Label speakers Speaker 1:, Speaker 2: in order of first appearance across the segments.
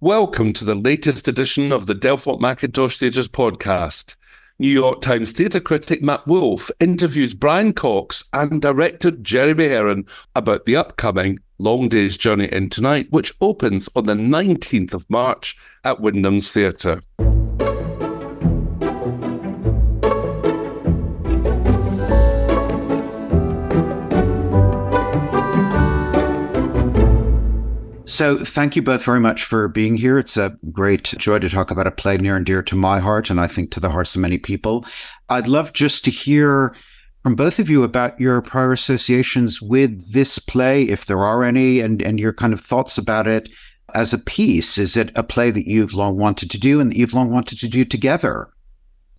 Speaker 1: Welcome to the latest edition of the Delfont Mackintosh Theatres podcast. New York Times theatre critic Matt Wolfe interviews Brian Cox and director Jeremy Herrin about the upcoming Long Day's Journey Into Night, which opens on the 19th of March at Wyndham's Theatre.
Speaker 2: So thank you both very much for being here. It's a great joy to talk about a play near and dear to my heart, and I think to the hearts of many people. I'd love just to hear from both of you about your prior associations with this play, if there are any, and your kind of thoughts about it as a piece. Is it a play that you've long wanted to do and that you've long wanted to do together?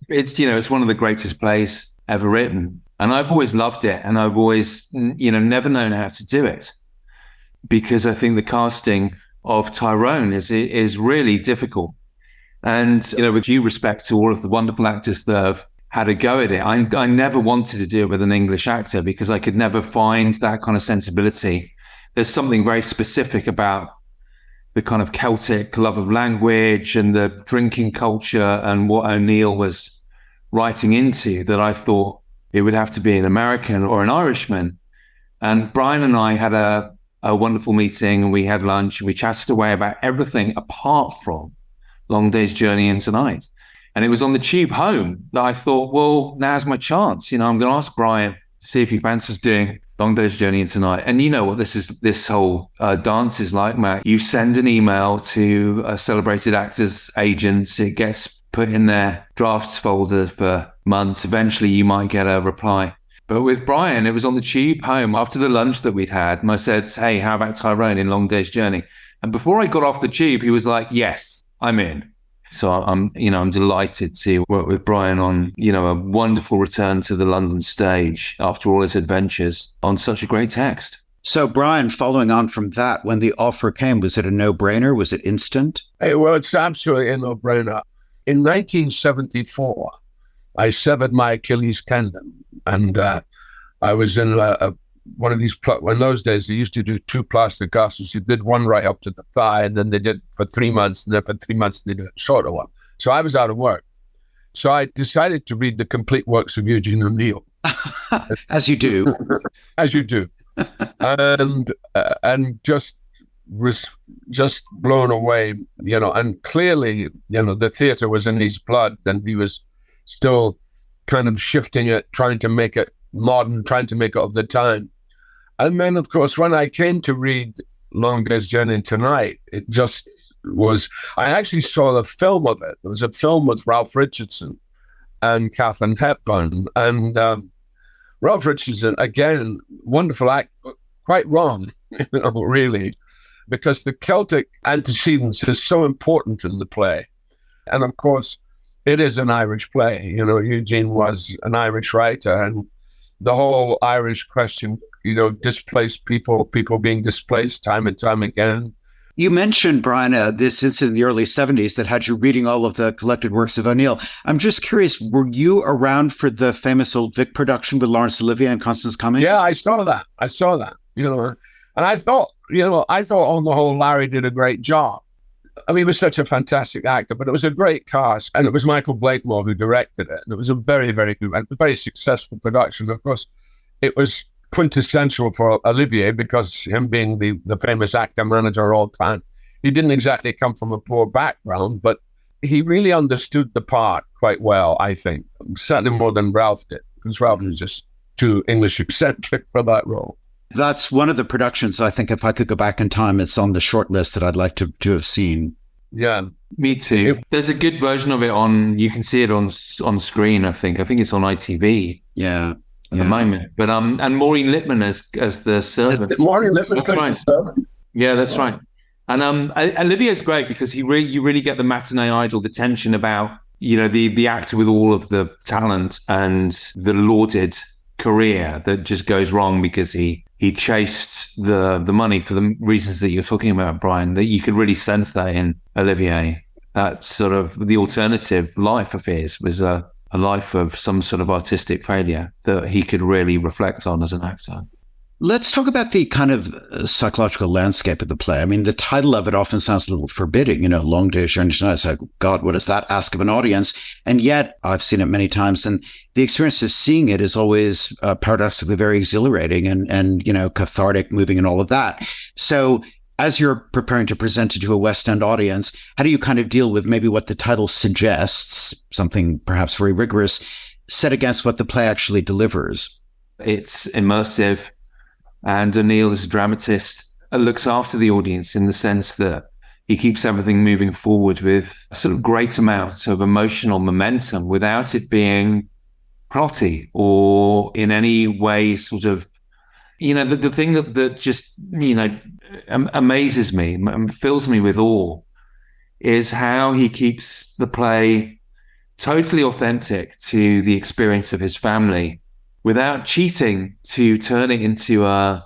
Speaker 3: It's one of the greatest plays ever written. And I've always loved it. And I've always, never known how to do it, because I think the casting of Tyrone is really difficult. And, with due respect to all of the wonderful actors that have had a go at it, I never wanted to do it with an English actor because I could never find that kind of sensibility. There's something very specific about the kind of Celtic love of language and the drinking culture and what O'Neill was writing into that I thought it would have to be an American or an Irishman. And Brian and I had a wonderful meeting, and we had lunch, and we chatted away about everything apart from Long Day's Journey Into Night. And it was on the tube home that I thought, well, now's my chance. I'm going to ask Brian to see if he fancies doing Long Day's Journey Into Night. And you know what this whole dance is like, Matt. You send an email to a celebrated actor's agents, it gets put in their drafts folder for months. Eventually you might get a reply. But with Brian, it was on the tube home after the lunch that we'd had. And I said, hey, how about Tyrone in Long Day's Journey? And before I got off the tube, he was like, yes, I'm in. So I'm delighted to work with Brian on, a wonderful return to the London stage after all his adventures on such a great text.
Speaker 2: So Brian, following on from that, when the offer came, was it a no-brainer? Was it instant?
Speaker 4: Well, it's absolutely a no-brainer. In 1974, I severed my Achilles tendon, and I was in one of these, in those days, they used to do 2 plaster casts. You did one right up to the thigh, and then they did for 3 months, and then for 3 months, they did a shorter one. So I was out of work. So I decided to read the complete works of Eugene O'Neill.
Speaker 2: As you do.
Speaker 4: As you do. And just was just blown away, and clearly, the theater was in his blood, and he was still kind of shifting it, trying to make it modern, trying to make it of the time. And then, of course, when I came to read Long Day's Journey Into Night, it just was, I actually saw the film of it. There was a film with Ralph Richardson and Katharine Hepburn. And Ralph Richardson, again, wonderful act, but quite wrong, really, because the Celtic antecedents is so important in the play. And of course, it is an Irish play. Eugene was an Irish writer, and the whole Irish question, displaced people being displaced time and time again.
Speaker 2: You mentioned, Brian, this incident in the early 70s that had you reading all of the collected works of O'Neill. I'm just curious, were you around for the famous Old Vic production with Laurence Olivier and Constance Cummings?
Speaker 4: Yeah, I saw that. And I thought on the whole, Larry did a great job. I mean, he was such a fantastic actor, but it was a great cast, and it was Michael Blakemore who directed it, and it was a very, very good, and very successful production. Of course, it was quintessential for Olivier because him being the famous actor-manager all time, he didn't exactly come from a poor background, but he really understood the part quite well, I think, certainly more than Ralph did, because Ralph was just too English-eccentric for that role.
Speaker 2: That's one of the productions, I think, if I could go back in time, it's on the short list that I'd like to have seen.
Speaker 3: Yeah, me too. There's a good version of it you can see it on screen, I think. I think it's on ITV.
Speaker 2: Yeah.
Speaker 3: At the moment. But and Maureen Lipman as the servant.
Speaker 4: Maureen Lipman.
Speaker 3: That's right. Yeah, that's right. And Olivier's great because you really get the matinee idol, the tension about, the actor with all of the talent and the lauded career that just goes wrong because he chased the money for the reasons that you're talking about, Brian, that you could really sense that in Olivier. That sort of the alternative life of his was a life of some sort of artistic failure that he could really reflect on as an actor.
Speaker 2: Let's talk about the kind of psychological landscape of the play. I mean, the title of it often sounds a little forbidding, Long Day's Journey to Night. It's like, God, what does that ask of an audience? And yet, I've seen it many times, and the experience of seeing it is always paradoxically very exhilarating and cathartic, moving, and all of that. So, as you're preparing to present it to a West End audience, how do you kind of deal with maybe what the title suggests, something perhaps very rigorous, set against what the play actually delivers?
Speaker 3: It's immersive. And O'Neill, as a dramatist, looks after the audience in the sense that he keeps everything moving forward with a sort of great amount of emotional momentum without it being plotty or in any way sort of, the thing that just, amazes me and fills me with awe is how he keeps the play totally authentic to the experience of his family, without cheating to turn it into a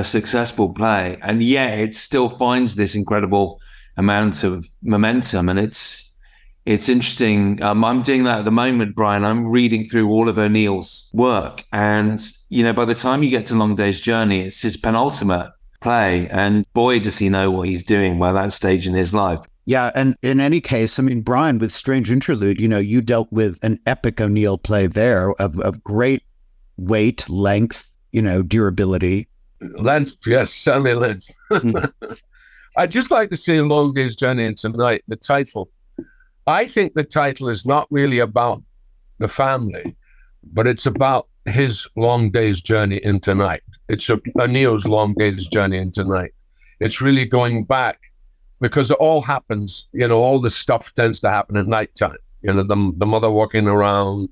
Speaker 3: successful play. And yet it still finds this incredible amount of momentum. And it's interesting. I'm doing that at the moment, Brian. I'm reading through all of O'Neill's work. And, by the time you get to Long Day's Journey, it's his penultimate play. And boy, does he know what he's doing by that stage in his life.
Speaker 2: Yeah, and in any case, I mean, Brian, with Strange Interlude, you dealt with an epic O'Neill play there of great weight, length, durability.
Speaker 4: Length, yes, certainly length. I'd just like to say Long Day's Journey into Night, the title. I think the title is not really about the family, but it's about his long day's journey into night. It's O'Neill's long day's journey into night. It's really going back because it all happens, all the stuff tends to happen at nighttime. The mother walking around,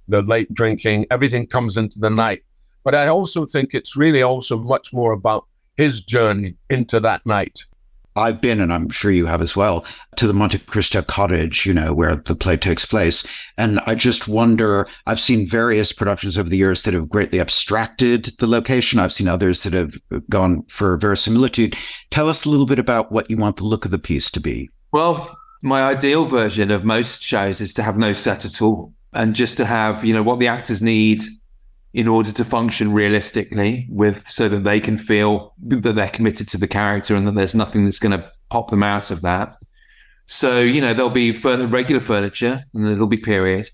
Speaker 4: the late drinking, everything comes into the night. But I also think it's really also much more about his journey into that night.
Speaker 2: I've been, and I'm sure you have as well, to the Monte Cristo cottage, where the play takes place. And I just wonder, I've seen various productions over the years that have greatly abstracted the location. I've seen others that have gone for verisimilitude. Tell us a little bit about what you want the look of the piece to be.
Speaker 3: Well, my ideal version of most shows is to have no set at all. And just to have, what the actors need in order to function realistically so that they can feel that they're committed to the character and that there's nothing that's going to pop them out of that. So, there'll be regular furniture and there'll be period.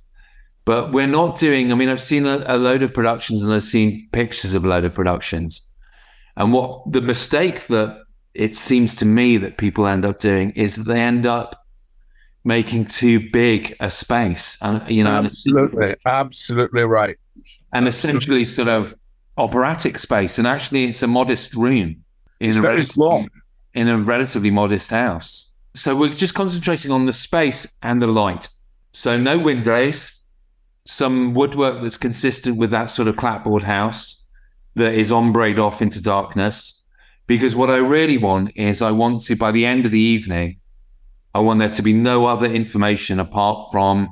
Speaker 3: But we're not doing, I've seen a load of productions and I've seen pictures of a load of productions. And what the mistake that it seems to me that people end up doing is that they end up making too big a space, and
Speaker 4: absolutely right,
Speaker 3: and essentially sort of operatic space, and actually it's a modest room in a relatively modest house. So we're just concentrating on the space and the light. So no windows, some woodwork that's consistent with that sort of clapboard house that is ombreed off into darkness. Because what I really want is by the end of the evening, I want there to be no other information apart from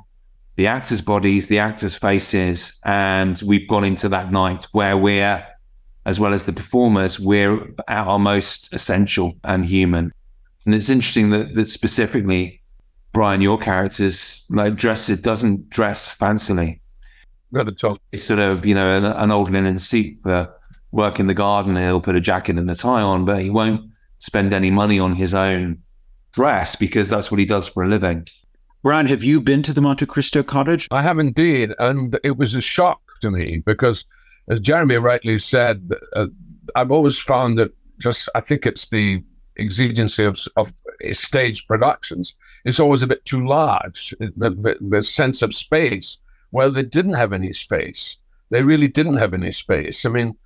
Speaker 3: the actors' bodies, the actors' faces, and we've gone into that night where we're, as well as the performers, we're at our most essential and human. And it's interesting that specifically, Brian, your character's doesn't dress fancily.
Speaker 4: Not at all.
Speaker 3: It's sort of, an old linen suit for work in the garden. He'll put a jacket and a tie on, but he won't spend any money on his own dress because that's what he does for a living.
Speaker 2: Brian, have you been to the Monte Cristo cottage?
Speaker 4: I have indeed, and it was a shock to me because, as Jeremy rightly said, I've always found that I think it's the exigency of stage productions. It's always a bit too large, the sense of space. Well, they didn't have any space. They really didn't have any space. Jimmy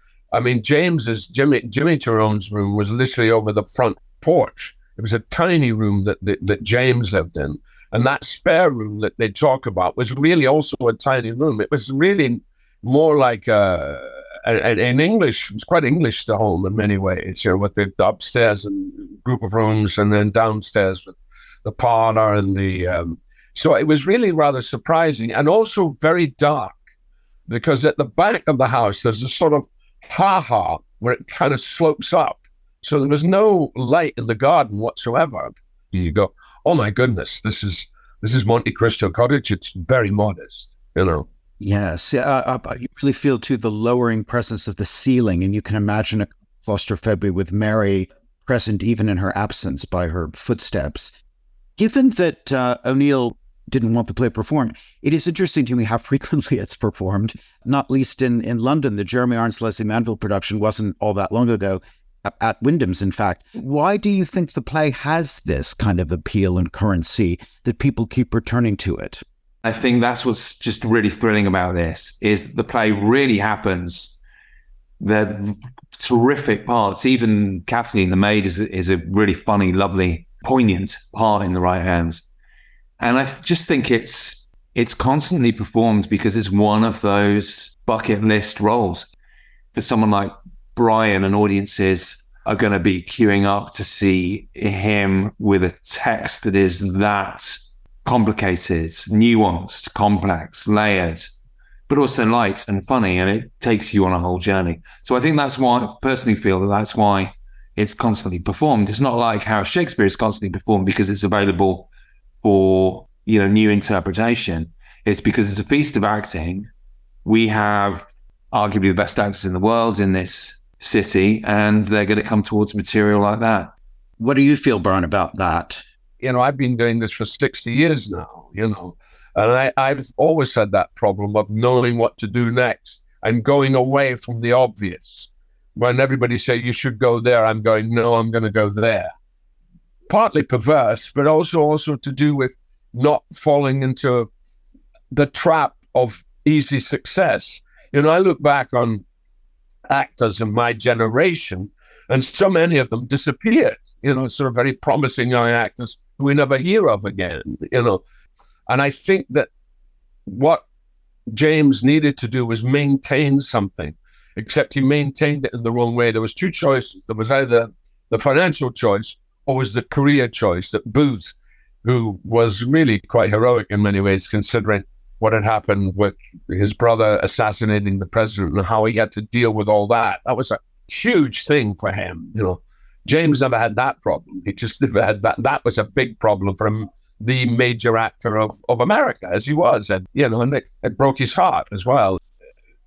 Speaker 4: Tyrone's room was literally over the front porch. It was a tiny room that James lived in. And that spare room that they talk about was really also a tiny room. It was really more like an English, it was quite English to home in many ways, with the upstairs and group of rooms and then downstairs with the parlor and so it was really rather surprising and also very dark because at the back of the house, there's a sort of ha-ha where it kind of slopes up. So there was no light in the garden whatsoever. You go, oh my goodness, this is Monte Cristo cottage. It's very modest,
Speaker 2: Yes, you really feel too the lowering presence of the ceiling, and you can imagine a claustrophobia with Mary present even in her absence by her footsteps. Given that O'Neill didn't want the play performed, it is interesting to me how frequently it's performed, not least in London. The Jeremy Irons, Leslie Manville production wasn't all that long ago, at Wyndham's, in fact. Why do you think the play has this kind of appeal and currency that people keep returning to it?
Speaker 3: I think that's what's just really thrilling about this, is the play really happens. The terrific parts, even Kathleen the maid is a really funny, lovely, poignant part in the right hands. And I just think it's constantly performed because it's one of those bucket list roles. For someone like Brian, and audiences are going to be queuing up to see him with a text that is that complicated, nuanced, complex, layered, but also light and funny, and it takes you on a whole journey. So I think that's why I personally feel that's why it's constantly performed. It's not like how Shakespeare is constantly performed because it's available for, new interpretation. It's because it's a feast of acting. We have arguably the best actors in the world in this city, and they're going to come towards material like that.
Speaker 2: What do you feel, Brian, about that?
Speaker 4: I've been doing this for 60 years now, and I've always had that problem of knowing what to do next and going away from the obvious. When everybody say you should go there, I'm going, no, I'm going to go there. Partly perverse, but also to do with not falling into the trap of easy success. I look back on actors in my generation, and so many of them disappeared, sort of very promising young actors who we never hear of again, And I think that what James needed to do was maintain something, except he maintained it in the wrong way. There was two choices. There was either the financial choice or was the career choice that Booth, who was really quite heroic in many ways, considering what had happened with his brother assassinating the president and how he had to deal with all that. That was a huge thing for him. James never had that problem. He just never had that. That was a big problem for him, the major actor of America, as he was. And, and it broke his heart as well.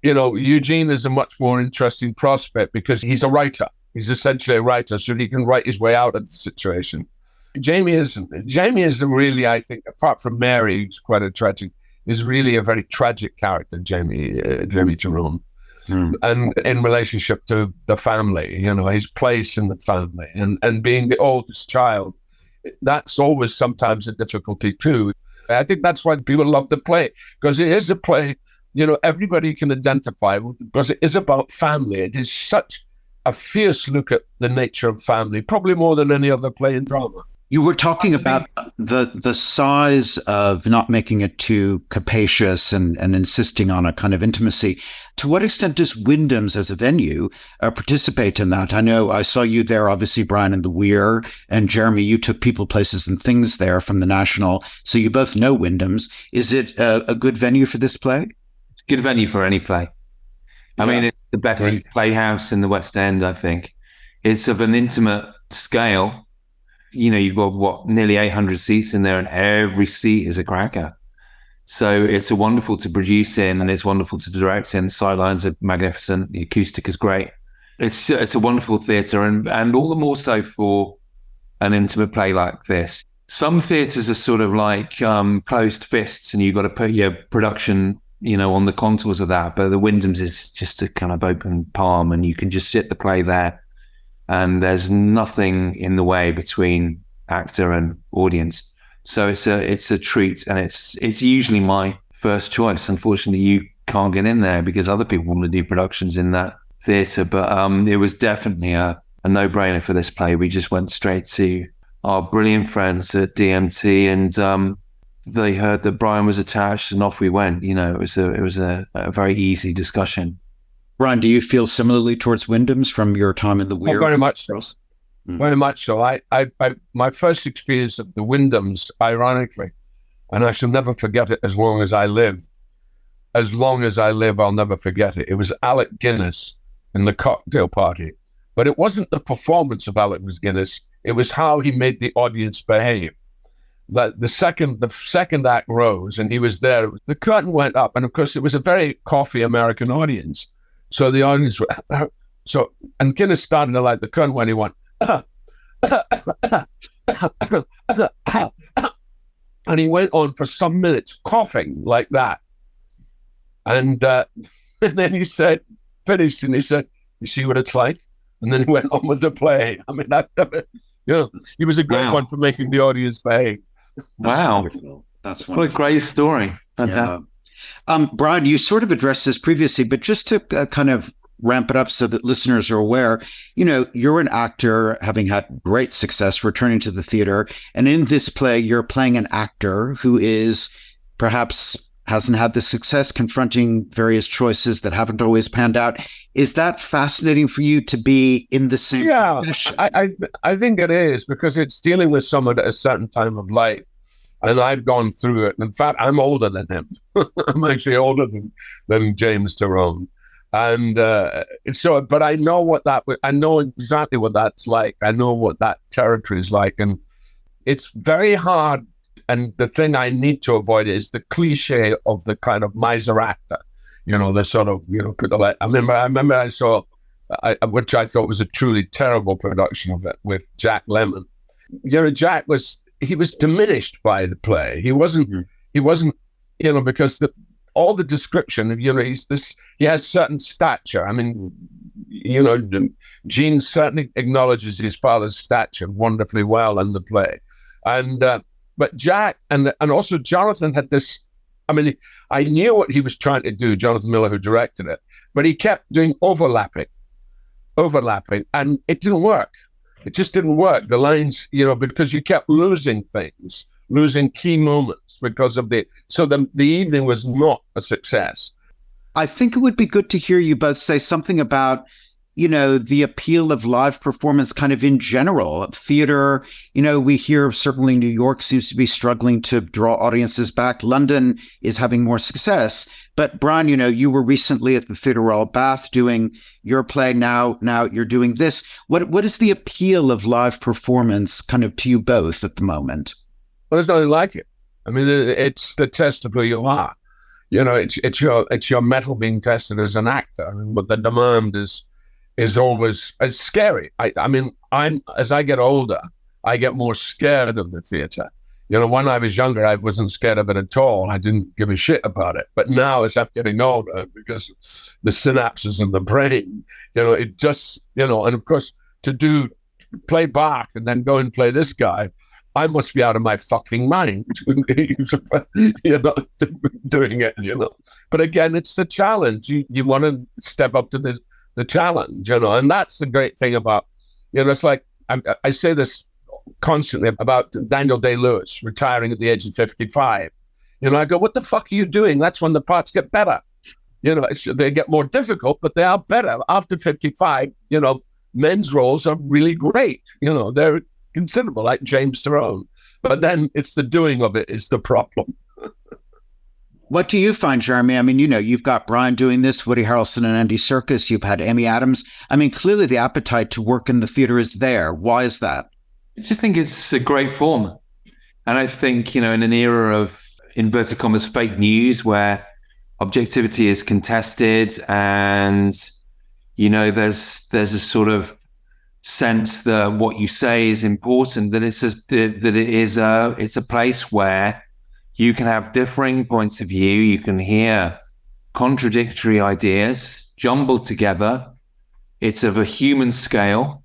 Speaker 4: Eugene is a much more interesting prospect because he's a writer. He's essentially a writer, so he can write his way out of the situation. Jamie isn't. Jamie is really, I think, apart from Mary, who's quite a tragic, is really a very tragic character, Jamie Jerome. And in relationship to the family, his place in the family and being the oldest child, that's always sometimes a difficulty too. I think that's why people love the play, because it is a play, everybody can identify with, because it is about family. It is such a fierce look at the nature of family, probably more than any other play in drama.
Speaker 2: You were talking about the size of not making it too capacious and insisting on a kind of intimacy. To what extent does Wyndham's as a venue participate in that? I know I saw you there, obviously, Brian, in the Weir, and Jeremy, you took People, Places and Things there from the National. So you both know Wyndham's. Is it a good venue for this play?
Speaker 3: It's a good venue for any play. I mean, it's the best playhouse in the West End, I think. It's of an intimate scale. You've got, nearly 800 seats in there, and every seat is a cracker. So it's wonderful to produce in, and it's wonderful to direct in. Sidelines are magnificent. The acoustic is great. It's a wonderful theatre, and all the more so for an intimate play like this. Some theatres are sort of like closed fists, and you've got to put your production, on the contours of that. But the Wyndham's is just a kind of open palm, and you can just sit the play there. And there's nothing in the way between actor and audience. So it's a treat, and it's usually my first choice. Unfortunately, you can't get in there because other people want to do productions in that theatre. But it was definitely a no-brainer for this play. We just went straight to our brilliant friends at DMT, and they heard that Brian was attached, and off we went. It was a very easy discussion.
Speaker 2: Brian, do you feel similarly towards Wyndham's from your time in the Weir?
Speaker 4: Oh, very much so. Very much so. I my first experience of the Wyndham's, ironically, and I shall never forget it as long as I live. As long as I live, I'll never forget it. It was Alec Guinness in The Cocktail Party. But it wasn't the performance of Alec Guinness. It was how he made the audience behave. that the second act rose and he was there, the curtain went up, and of course it was a very coffee American audience. So the audience, and Guinness started to light the curtain when he went, and he went on for some minutes coughing like that. And then he said, finished, and he said, "You see what it's like?" And then he went on with the play. I mean, he was a great one for making the audience behave.
Speaker 3: Wow.
Speaker 2: That's
Speaker 3: wonderful. What a great story. Fantastic.
Speaker 2: Yeah. Brian, you sort of addressed this previously, but just to kind of ramp it up so that listeners are aware, you're an actor having had great success returning to the theater. And in this play, you're playing an actor who is perhaps hasn't had the success, confronting various choices that haven't always panned out. Is that fascinating for you to be in the same profession?
Speaker 4: I think it is, because it's dealing with someone at a certain time of life. And I've gone through it. In fact, I'm older than him. I'm actually older than James Tyrone. And but I know I know exactly what that's like. I know what that territory is like. And it's very hard. And the thing I need to avoid is the cliche of the kind of miser actor, the sort of, I remember I saw, which I thought was a truly terrible production of it with Jack Lemmon. Jack was diminished by the play. He wasn't, because all the description, he has certain stature. I mean, Gene certainly acknowledges his father's stature wonderfully well in the play. And, but Jack and also Jonathan had this, I mean, I knew what he was trying to do, Jonathan Miller, who directed it, but he kept doing overlapping, and it didn't work. It just didn't work. The lines, because you kept losing things, losing key moments because of the evening was not a success.
Speaker 2: I think it would be good to hear you both say something about, the appeal of live performance kind of in general. Theater, we hear certainly New York seems to be struggling to draw audiences back. London is having more success. But Brian, you were recently at the Theatre Royal Bath doing your play. Now you're doing this. What is the appeal of live performance kind of to you both at the moment?
Speaker 4: Well, there's nothing like it. I mean, it's the test of who you are. It's your mettle being tested as an actor. I mean, but the demand is always scary. I mean, as I get older, I get more scared of the theater. When I was younger, I wasn't scared of it at all. I didn't give a shit about it. But now, as I'm getting older, because the synapses in the brain, it just, and of course, to play Bach and then go and play this guy, I must be out of my fucking mind, doing it, But again, it's the challenge. You want to step up to the challenge, and that's the great thing about, it's like, I say this constantly about Daniel Day-Lewis retiring at the age of 55. I go, what the fuck are you doing? That's when the parts get better. They get more difficult, but they are better. After 55, men's roles are really great. They're considerable, like James Tyrone. But then it's the doing of it is the problem.
Speaker 2: What do you find, Jeremy? I mean, you've got Brian doing this, Woody Harrelson and Andy Serkis. You've had Amy Adams. I mean, clearly the appetite to work in the theater is there. Why is that?
Speaker 3: I just think it's a great form. And I think, in an era of, inverted commas, fake news where objectivity is contested and, there's a sort of sense that what you say is important, that it's a place where you can have differing points of view. You can hear contradictory ideas jumbled together. It's of a human scale.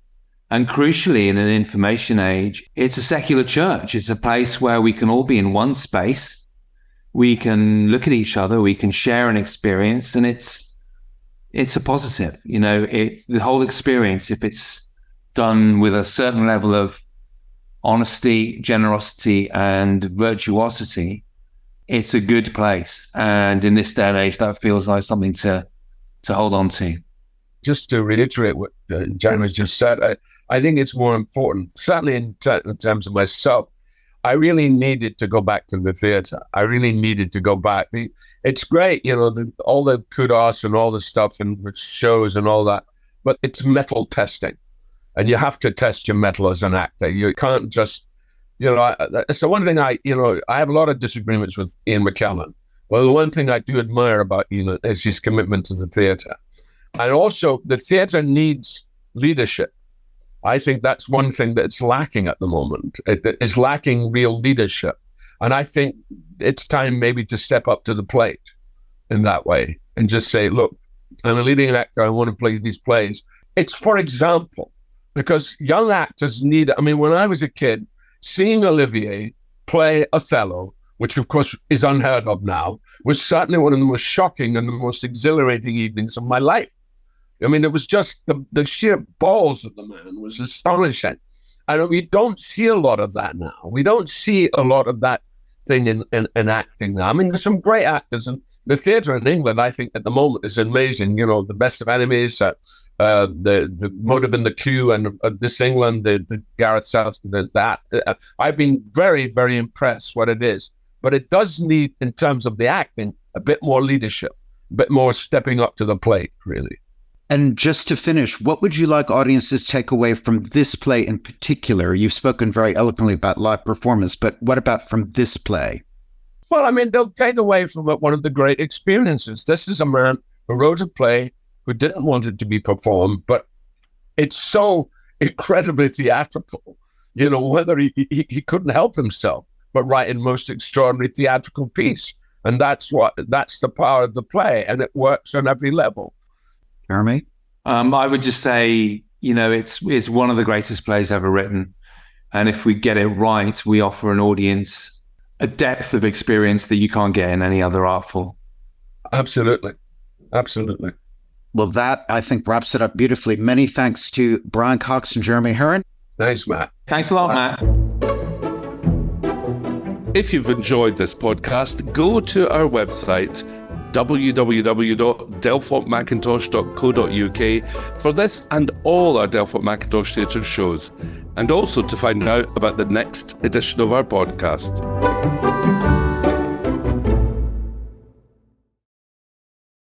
Speaker 3: And crucially, in an information age, it's a secular church. It's a place where we can all be in one space. We can look at each other. We can share an experience. And it's a positive. The whole experience, if it's done with a certain level of honesty, generosity, and virtuosity, it's a good place. And in this day and age, that feels like something to hold on to.
Speaker 4: Just to reiterate what Jeremy just said, I think it's more important, certainly in terms of myself. I really needed to go back to the theater. I really needed to go back. It's great, all the kudos and all the stuff and shows and all that, but it's metal testing. And you have to test your mettle as an actor. You can't just, It's the one thing I have a lot of disagreements with Ian McKellen. Well, the one thing I do admire about Ian is his commitment to the theatre. And also, the theatre needs leadership. I think that's one thing that's lacking at the moment. It is lacking real leadership. And I think it's time maybe to step up to the plate in that way and just say, look, I'm a leading actor. I want to play these plays. It's, for example, because young actors when I was a kid, seeing Olivier play Othello, which of course is unheard of now, was certainly one of the most shocking and the most exhilarating evenings of my life. I mean, it was just the sheer balls of the man was astonishing. And we don't see a lot of that now. We don't see a lot of that thing in acting now. I mean, there's some great actors, and the theatre in England, I think, at the moment is amazing. The Best of Enemies, the Motive in the Queue, and This England, the Gareth South, I've been very, very impressed what it is. But it does need, in terms of the acting, a bit more leadership, a bit more stepping up to the plate, really.
Speaker 2: And just to finish, what would you like audiences to take away from this play in particular? You've spoken very eloquently about live performance, but what about from this play?
Speaker 4: Well, I mean, they'll take away from it one of the great experiences. This is a man who wrote a play who didn't want it to be performed, but it's so incredibly theatrical, whether he couldn't help himself but write a most extraordinary theatrical piece. And that's the power of the play, and it works on every level.
Speaker 2: Jeremy?
Speaker 3: I would just say, it's one of the greatest plays ever written. And if we get it right, we offer an audience a depth of experience that you can't get in any other art form. Absolutely. Absolutely.
Speaker 2: Well, that, I think, wraps it up beautifully. Many thanks to Brian Cox and Jeremy Herrin.
Speaker 4: Thanks, Matt.
Speaker 3: Thanks a lot, Matt.
Speaker 1: If you've enjoyed this podcast, go to our website, www.delfontmackintosh.co.uk for this and all our Delfont Mackintosh Theatre shows, and also to find out about the next edition of our podcast.